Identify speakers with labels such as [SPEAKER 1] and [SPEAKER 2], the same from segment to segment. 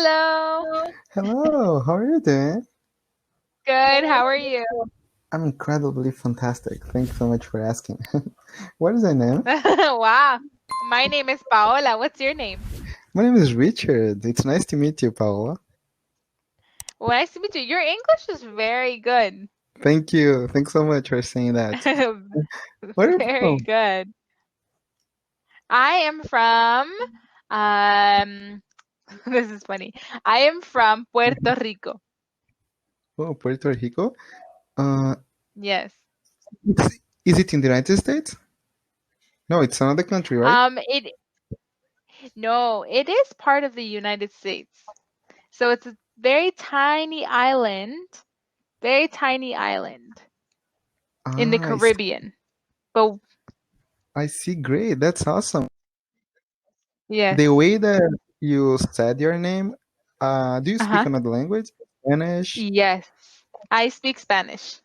[SPEAKER 1] Hello.
[SPEAKER 2] Hello, how are you doing?
[SPEAKER 1] Good. How are you?
[SPEAKER 2] I'm incredibly fantastic. Thank you so much for asking. What is your name?
[SPEAKER 1] Wow. My name is Paola. What's your name?
[SPEAKER 2] My name is Richard. It's nice to meet you, Paola.
[SPEAKER 1] Well, nice to meet you. Your English is very good.
[SPEAKER 2] Thank you. Thanks so much for saying that. Where are you
[SPEAKER 1] Very
[SPEAKER 2] from?
[SPEAKER 1] good. I am from um this is funny. I am from Puerto Rico.
[SPEAKER 2] Oh, Puerto Rico. Uh,
[SPEAKER 1] Yes.
[SPEAKER 2] is it in the United States? No, it's another country, right?
[SPEAKER 1] It no, it is part of the United States. So it's a very tiny island, in the
[SPEAKER 2] Ah,
[SPEAKER 1] Caribbean. But
[SPEAKER 2] I see. Great. That's awesome.
[SPEAKER 1] yes.
[SPEAKER 2] The way that you said your name, do you speak
[SPEAKER 1] Uh-huh.
[SPEAKER 2] another language? Spanish?
[SPEAKER 1] Yes. I speak Spanish.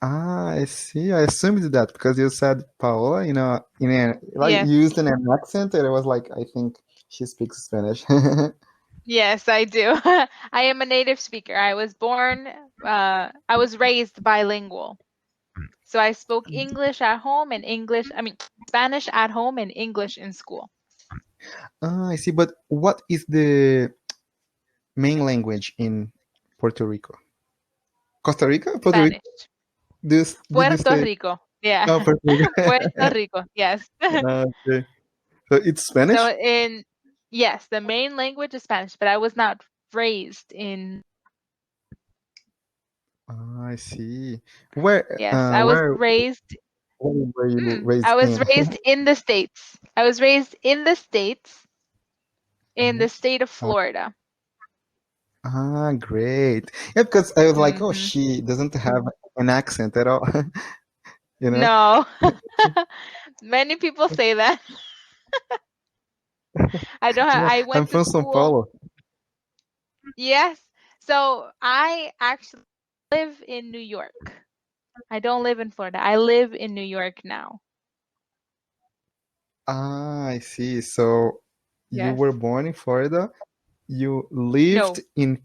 [SPEAKER 2] Ah, I see. I assumed that because you said Paola, like
[SPEAKER 1] Yes.
[SPEAKER 2] used in an accent, and it was like, I think she speaks Spanish.
[SPEAKER 1] Yes, I do. I am a native speaker. I was raised bilingual. So I spoke English at home and Spanish at home and English in school.
[SPEAKER 2] Ah, I see. But what is the main language in Puerto Rico? Costa Rica? Puerto Rico?
[SPEAKER 1] Spanish.
[SPEAKER 2] Did you
[SPEAKER 1] Puerto
[SPEAKER 2] say?
[SPEAKER 1] Rico. Yeah.
[SPEAKER 2] No, Puerto Rico.
[SPEAKER 1] Puerto Rico. Yes.
[SPEAKER 2] Okay. So it's
[SPEAKER 1] So
[SPEAKER 2] Spanish?
[SPEAKER 1] yes, the main language is Spanish, but I was not raised in,
[SPEAKER 2] Ah, I see. Where,
[SPEAKER 1] yes,
[SPEAKER 2] uh, where, where were you
[SPEAKER 1] I
[SPEAKER 2] raised
[SPEAKER 1] was
[SPEAKER 2] in?
[SPEAKER 1] raised in the States. I was raised in the States, in the state of Florida.
[SPEAKER 2] Ah, great. Yeah, because I was like, oh,
[SPEAKER 1] Hmm.
[SPEAKER 2] she doesn't have an accent at all, you know?
[SPEAKER 1] No. Many people say that.
[SPEAKER 2] Yeah,
[SPEAKER 1] I
[SPEAKER 2] I'm
[SPEAKER 1] went to
[SPEAKER 2] from São
[SPEAKER 1] school.
[SPEAKER 2] Paulo.
[SPEAKER 1] Yes. So I actually live in New York. I don't live in Florida. I live in New York now.
[SPEAKER 2] Ah, I see. So you
[SPEAKER 1] Yes.
[SPEAKER 2] were born in Florida. You lived
[SPEAKER 1] No.
[SPEAKER 2] in,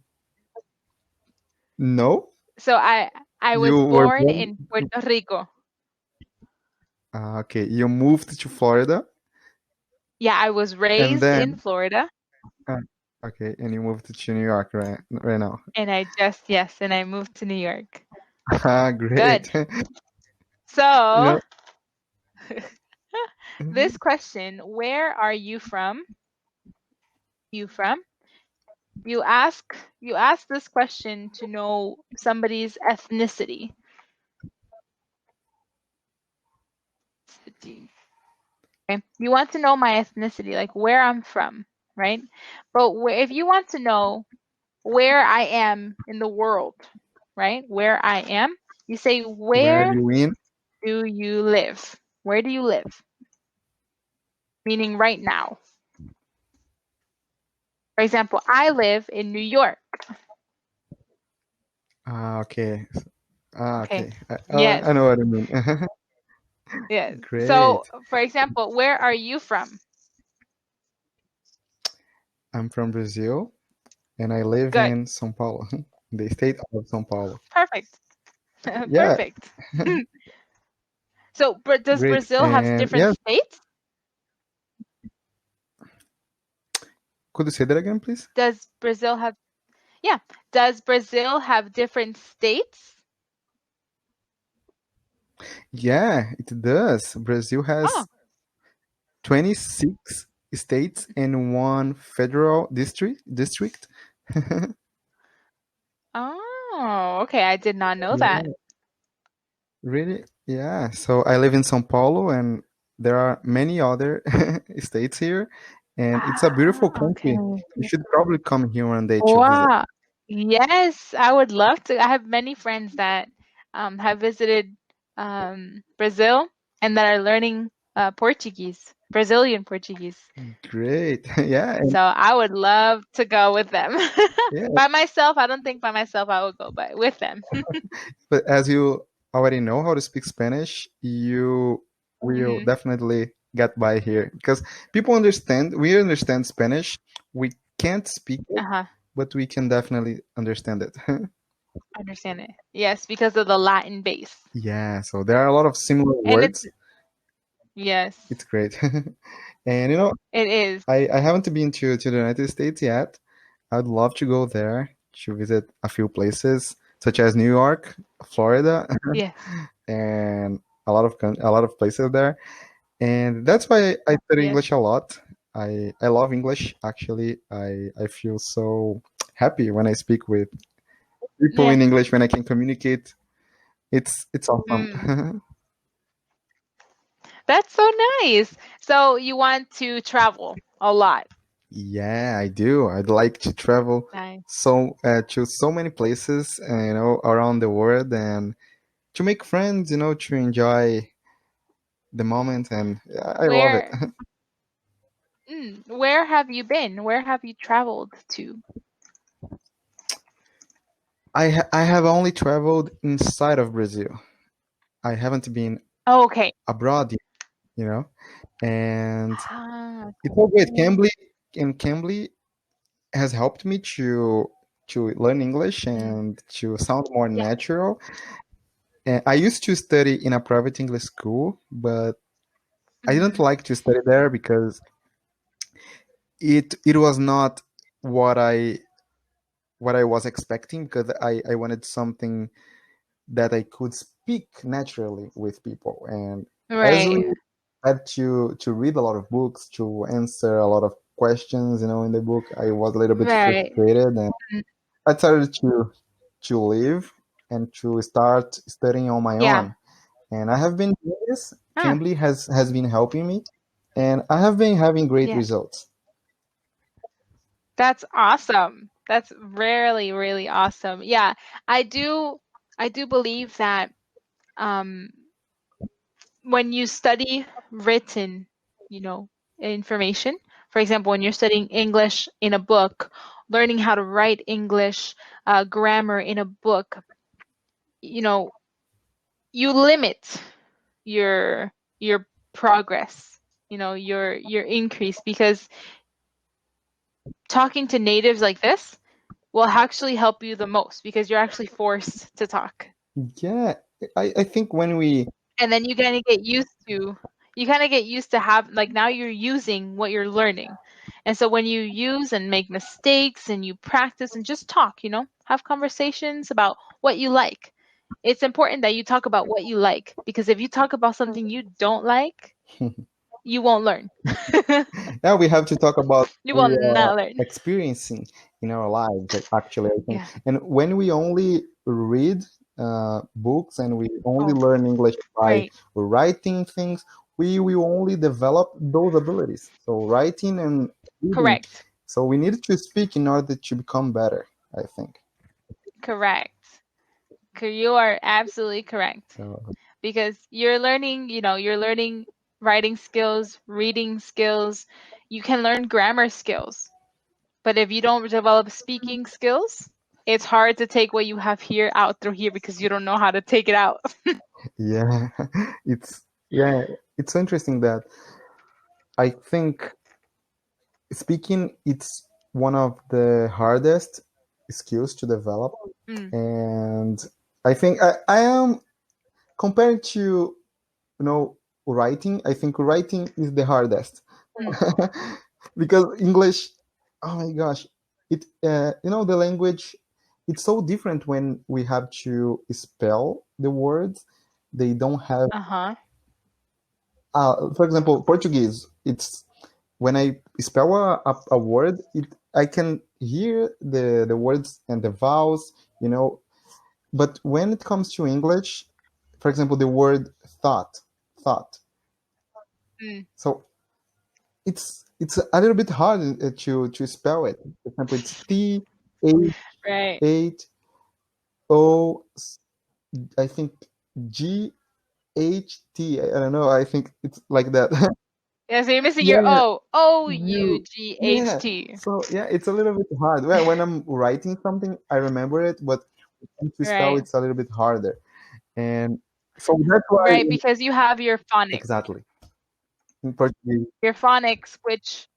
[SPEAKER 2] no?
[SPEAKER 1] So I was
[SPEAKER 2] You were
[SPEAKER 1] born
[SPEAKER 2] born,
[SPEAKER 1] in Puerto Rico.
[SPEAKER 2] okay. You moved to Florida
[SPEAKER 1] Yeah, I was
[SPEAKER 2] and
[SPEAKER 1] raised in
[SPEAKER 2] then,
[SPEAKER 1] Florida
[SPEAKER 2] uh, okay, and you moved to New York right now.
[SPEAKER 1] and I moved to New York.
[SPEAKER 2] Ah,
[SPEAKER 1] Good.
[SPEAKER 2] great. You
[SPEAKER 1] So,
[SPEAKER 2] know,
[SPEAKER 1] this question, where are you from? You from? You ask this question to know somebody's ethnicity. Okay? You want to know my ethnicity, like where I'm from, right? But if you want to know where I am in the world, right? Where I am, you say,
[SPEAKER 2] where
[SPEAKER 1] where
[SPEAKER 2] you in?
[SPEAKER 1] do you live? Where do you live? Meaning right now. For example, I live in New York.
[SPEAKER 2] Ah, okay. Ah,
[SPEAKER 1] Okay.
[SPEAKER 2] okay.
[SPEAKER 1] Yes.
[SPEAKER 2] I know what I mean.
[SPEAKER 1] Yes. So,
[SPEAKER 2] Great.
[SPEAKER 1] for example, where are you from?
[SPEAKER 2] I'm from Brazil and I live
[SPEAKER 1] Good.
[SPEAKER 2] in São Paulo, the state of São Paulo.
[SPEAKER 1] Perfect.
[SPEAKER 2] Yeah,
[SPEAKER 1] Perfect. So, does
[SPEAKER 2] great.
[SPEAKER 1] Brazil have
[SPEAKER 2] And
[SPEAKER 1] different
[SPEAKER 2] yeah,
[SPEAKER 1] states?
[SPEAKER 2] could you say that again, please?
[SPEAKER 1] Does Brazil have, yeah. Does Brazil have different states?
[SPEAKER 2] Yeah, it does. Brazil
[SPEAKER 1] Oh,
[SPEAKER 2] has 26 states and one federal district.
[SPEAKER 1] oh, okay. I did not know that.
[SPEAKER 2] Yeah, really? Yeah. So I live in São Paulo and there are many other states here and it's a beautiful
[SPEAKER 1] Ah, okay.
[SPEAKER 2] country. You should probably come here one day to visit.
[SPEAKER 1] Wow. Yes, I would love to. I have many friends that have visited Brazil and that are learning Portuguese, Brazilian Portuguese.
[SPEAKER 2] Great. Yeah, and
[SPEAKER 1] So I would love to go with them.
[SPEAKER 2] yeah,
[SPEAKER 1] By myself, I don't think by myself I would go, but with them.
[SPEAKER 2] but as you already know how to speak Spanish, you will
[SPEAKER 1] Hmm.
[SPEAKER 2] definitely get by here because we understand Spanish. We can't speak it,
[SPEAKER 1] Uh-huh.
[SPEAKER 2] but we can definitely understand it.
[SPEAKER 1] Understand it. Yes, because of the Latin base.
[SPEAKER 2] Yeah, so there are a lot of similar
[SPEAKER 1] And it's
[SPEAKER 2] words.
[SPEAKER 1] yes,
[SPEAKER 2] It's great. And you know,
[SPEAKER 1] it is.
[SPEAKER 2] I haven't been to the United States yet. I'd love to go there to visit a few places, such as New York, Florida,
[SPEAKER 1] Yes.
[SPEAKER 2] and a lot of places there. And that's why I study
[SPEAKER 1] Yes.
[SPEAKER 2] English a lot. I love English. Actually, I feel so happy when I speak with people
[SPEAKER 1] Yeah.
[SPEAKER 2] in English, when I can communicate. It's
[SPEAKER 1] Mm.
[SPEAKER 2] awesome.
[SPEAKER 1] That's so nice. So you want to travel a lot.
[SPEAKER 2] Yeah, I do. I'd like to travel
[SPEAKER 1] Nice.
[SPEAKER 2] to so many places, around the world, and to make friends. To enjoy the moment, and yeah, I love it.
[SPEAKER 1] Where where have you been? Where have you traveled to?
[SPEAKER 2] I have only traveled inside of Brazil. I haven't been
[SPEAKER 1] Oh, okay.
[SPEAKER 2] abroad, you know, and
[SPEAKER 1] Ah,
[SPEAKER 2] it's all great.
[SPEAKER 1] cool.
[SPEAKER 2] Cambly has helped me to learn English
[SPEAKER 1] Mm,
[SPEAKER 2] and to sound more
[SPEAKER 1] yeah.
[SPEAKER 2] natural. And I used to study in a private English school, but I didn't
[SPEAKER 1] Mhm.
[SPEAKER 2] like to study there because it was not what I was expecting, because I wanted something that I could speak naturally with people. And as we
[SPEAKER 1] Right.
[SPEAKER 2] had to read a lot of books to answer a lot of questions, in the book, I was a little bit
[SPEAKER 1] Right.
[SPEAKER 2] frustrated, and
[SPEAKER 1] Mm,
[SPEAKER 2] I started to leave and to start studying on my
[SPEAKER 1] yeah.
[SPEAKER 2] own. And I have been doing this.
[SPEAKER 1] Ah,
[SPEAKER 2] Cambly has been helping me, and I have been having great
[SPEAKER 1] yeah.
[SPEAKER 2] results.
[SPEAKER 1] That's awesome. That's really, really awesome. Yeah. I do I do believe that um when you study written, you know, information, for example, when you're studying English in a book, learning how to write English grammar in a book, you know, you limit your progress, your increase, because talking to natives like this will actually help you the most because you're actually forced to talk.
[SPEAKER 2] Yeah, I think when we
[SPEAKER 1] And then you kind of get used to have, like, now you're using what you're learning. And so when you use and make mistakes and you practice and just talk, have conversations about what you like. It's important that you talk about what you like, because if you talk about something you don't like, you won't learn.
[SPEAKER 2] now we have to talk about
[SPEAKER 1] You
[SPEAKER 2] what
[SPEAKER 1] will
[SPEAKER 2] we are
[SPEAKER 1] not learn.
[SPEAKER 2] experiencing in our lives, actually, I think.
[SPEAKER 1] Yeah.
[SPEAKER 2] And when we only read books and we only
[SPEAKER 1] Oh,
[SPEAKER 2] learn English by
[SPEAKER 1] right.
[SPEAKER 2] writing things, we will only develop those abilities. So writing and reading.
[SPEAKER 1] Correct.
[SPEAKER 2] So we need to speak in order to become better, I think.
[SPEAKER 1] Correct. You are absolutely correct.
[SPEAKER 2] So
[SPEAKER 1] Because you're learning writing skills, reading skills. You can learn grammar skills. But if you don't develop speaking skills, it's hard to take what you have here out through here because you don't know how to take it out.
[SPEAKER 2] yeah, it's yeah, it's so interesting that I think speaking, it's one of the hardest skills to develop.
[SPEAKER 1] Mm,
[SPEAKER 2] And I think I am, compared to writing, I think writing is the hardest.
[SPEAKER 1] mm,
[SPEAKER 2] Because English, oh my gosh, the language, it's so different when we have to spell the words. They don't have,
[SPEAKER 1] uh-huh.
[SPEAKER 2] for example, Portuguese, it's when I spell a word, I can hear the words and the vowels, you know. But when it comes to English, for example, the word thought.
[SPEAKER 1] Mm,
[SPEAKER 2] So it's a little bit hard to spell it. For example, it's
[SPEAKER 1] right.
[SPEAKER 2] T-H-O, I think G-H-T. I don't know. I think it's like that.
[SPEAKER 1] Yeah, so you're missing your
[SPEAKER 2] Yeah,
[SPEAKER 1] O. O U
[SPEAKER 2] you.
[SPEAKER 1] G H
[SPEAKER 2] Yeah.
[SPEAKER 1] T.
[SPEAKER 2] So yeah, it's a little bit hard. Well, when I'm writing something, I remember it, but when to spell,
[SPEAKER 1] Right.
[SPEAKER 2] it's a little bit harder. And so that's why,
[SPEAKER 1] Right, because you have your phonics.
[SPEAKER 2] exactly, in Portuguese.
[SPEAKER 1] Your phonics, which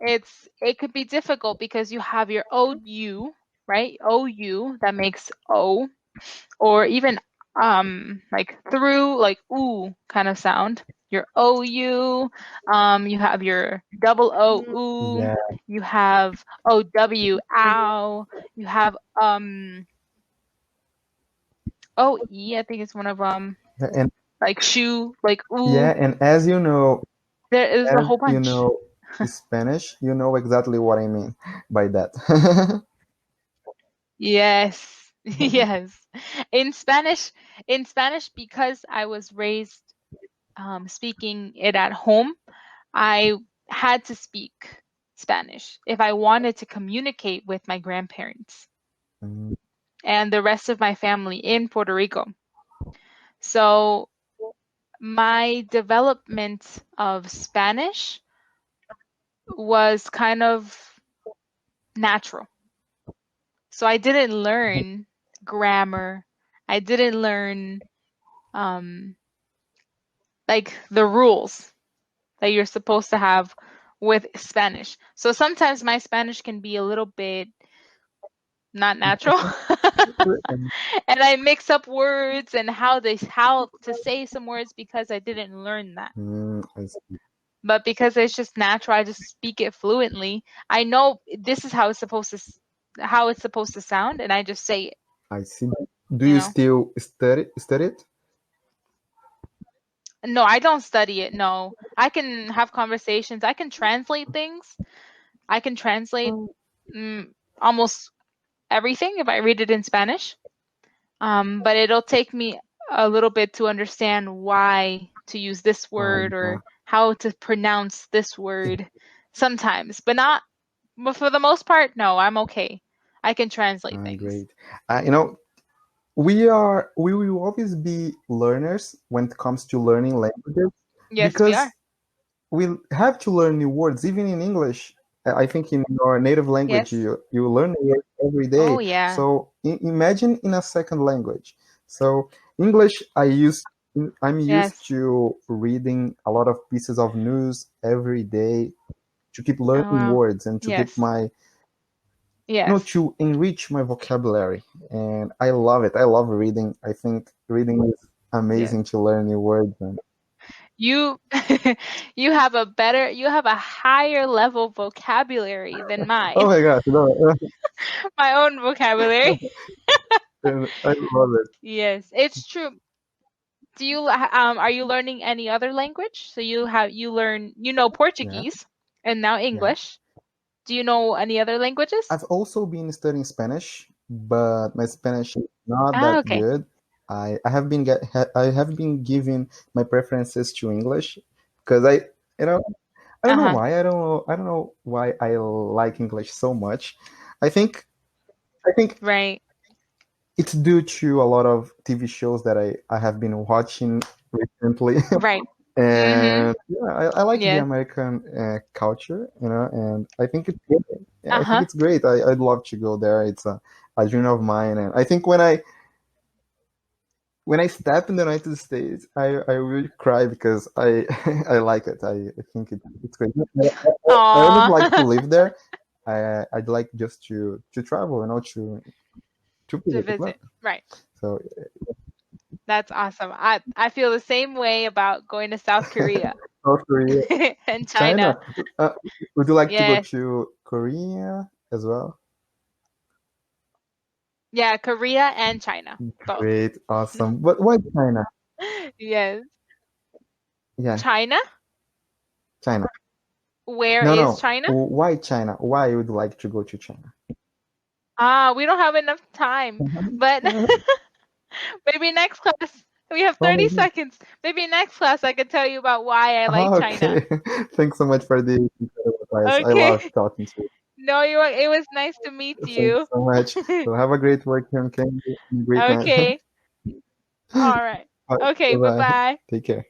[SPEAKER 1] it could be difficult because you have your OU, right? OU that makes O, or even like through, like ooh kind of sound. Your OU, you have your double O ooh,
[SPEAKER 2] Yeah,
[SPEAKER 1] you have OW ow, you have OE, I think it's one of
[SPEAKER 2] and
[SPEAKER 1] like shoe, like ooh.
[SPEAKER 2] yeah, and as you know,
[SPEAKER 1] There is a
[SPEAKER 2] as
[SPEAKER 1] whole
[SPEAKER 2] you
[SPEAKER 1] bunch.
[SPEAKER 2] know Spanish, you know exactly what I mean by that.
[SPEAKER 1] Yes. Yes. In Spanish, because I was raised speaking it at home, I had to speak Spanish if I wanted to communicate with my grandparents
[SPEAKER 2] Mm,
[SPEAKER 1] and the rest of my family in Puerto Rico. So my development of Spanish was kind of natural. So I didn't learn grammar. I didn't learn um, like the rules that you're supposed to have with Spanish. So sometimes my Spanish can be a little bit not natural. And I mix up words and how to say some words because I didn't learn that.
[SPEAKER 2] I see.
[SPEAKER 1] But because it's just natural, I just speak it fluently. I know this is how it's supposed to sound, and I just say it,
[SPEAKER 2] I see. Do
[SPEAKER 1] you
[SPEAKER 2] you
[SPEAKER 1] know.
[SPEAKER 2] still study it?
[SPEAKER 1] No, I don't study it. No. I can have conversations. I can translate things. I can translate almost everything if I read it in Spanish. But it'll take me a little bit to understand why to use this word
[SPEAKER 2] Yeah.
[SPEAKER 1] or how to pronounce this word sometimes, but for the most part, no, I'm okay. I can translate things.
[SPEAKER 2] Great. We will always be learners when it comes to learning languages
[SPEAKER 1] Yes, we
[SPEAKER 2] because
[SPEAKER 1] are.
[SPEAKER 2] we have to learn new words, even in English. I think in your native language,
[SPEAKER 1] Yes.
[SPEAKER 2] you learn a word every
[SPEAKER 1] Oh,
[SPEAKER 2] day.
[SPEAKER 1] yeah.
[SPEAKER 2] So imagine in a second language. So English, I'm used
[SPEAKER 1] Yes.
[SPEAKER 2] to reading a lot of pieces of news every day to keep
[SPEAKER 1] Oh,
[SPEAKER 2] learning
[SPEAKER 1] wow.
[SPEAKER 2] words and to keep
[SPEAKER 1] Yes. Yes.
[SPEAKER 2] to enrich my vocabulary. And I love it. I love reading. I think reading is
[SPEAKER 1] Yes.
[SPEAKER 2] amazing to learn new words. And
[SPEAKER 1] You you have a higher level vocabulary than
[SPEAKER 2] oh
[SPEAKER 1] mine.
[SPEAKER 2] my gosh, no,
[SPEAKER 1] My own vocabulary.
[SPEAKER 2] I love it.
[SPEAKER 1] Yes, it's true. Are you learning any other language? So you know
[SPEAKER 2] Yeah,
[SPEAKER 1] Portuguese and now
[SPEAKER 2] yeah.
[SPEAKER 1] English. Do you know any other languages?
[SPEAKER 2] I've also been studying Spanish, but my Spanish is not
[SPEAKER 1] Ah,
[SPEAKER 2] that
[SPEAKER 1] okay.
[SPEAKER 2] good. I have been giving my preferences to English because you know I don't know
[SPEAKER 1] Uh-huh.
[SPEAKER 2] why I don't know why I like English so much. I think I think
[SPEAKER 1] Right.
[SPEAKER 2] it's due to a lot of TV shows that I have been watching recently.
[SPEAKER 1] Right. Mm-hmm.
[SPEAKER 2] And yeah, I like the
[SPEAKER 1] Yes.
[SPEAKER 2] American culture, and I think it's good. Yeah, I think
[SPEAKER 1] Uh-huh.
[SPEAKER 2] it's great. I'd love to go there. It's a dream of mine, and I think when I step in the United States, I will cry because I I like it. I think it's great. I wouldn't like to
[SPEAKER 1] Aw.
[SPEAKER 2] live there. I'd like just to travel, to
[SPEAKER 1] To
[SPEAKER 2] visit.
[SPEAKER 1] visit. Right.
[SPEAKER 2] So
[SPEAKER 1] That's awesome. I feel the same way about going to South Korea
[SPEAKER 2] South Korea,
[SPEAKER 1] and
[SPEAKER 2] China.
[SPEAKER 1] China.
[SPEAKER 2] Would you like to go
[SPEAKER 1] Yes.
[SPEAKER 2] to Korea as well?
[SPEAKER 1] Yeah, Korea and China. Both.
[SPEAKER 2] Great, awesome. But why China?
[SPEAKER 1] Yes.
[SPEAKER 2] Yeah,
[SPEAKER 1] China?
[SPEAKER 2] China.
[SPEAKER 1] Where
[SPEAKER 2] No,
[SPEAKER 1] is
[SPEAKER 2] no.
[SPEAKER 1] China?
[SPEAKER 2] Why China? Why would you like to go to China?
[SPEAKER 1] We don't have enough time. But maybe next class. We have
[SPEAKER 2] Oh
[SPEAKER 1] 30
[SPEAKER 2] my God.
[SPEAKER 1] seconds. Maybe next class I can tell you about why I like China.
[SPEAKER 2] Okay. Thanks so much for the incredible advice. I
[SPEAKER 1] Okay.
[SPEAKER 2] love talking to you.
[SPEAKER 1] No, it was nice to meet
[SPEAKER 2] Thanks
[SPEAKER 1] you.
[SPEAKER 2] so much. So have a great work here in Cambly and a great night.
[SPEAKER 1] Okay. All right.
[SPEAKER 2] Bye.
[SPEAKER 1] Okay,
[SPEAKER 2] Bye.
[SPEAKER 1] bye-bye.
[SPEAKER 2] Take care.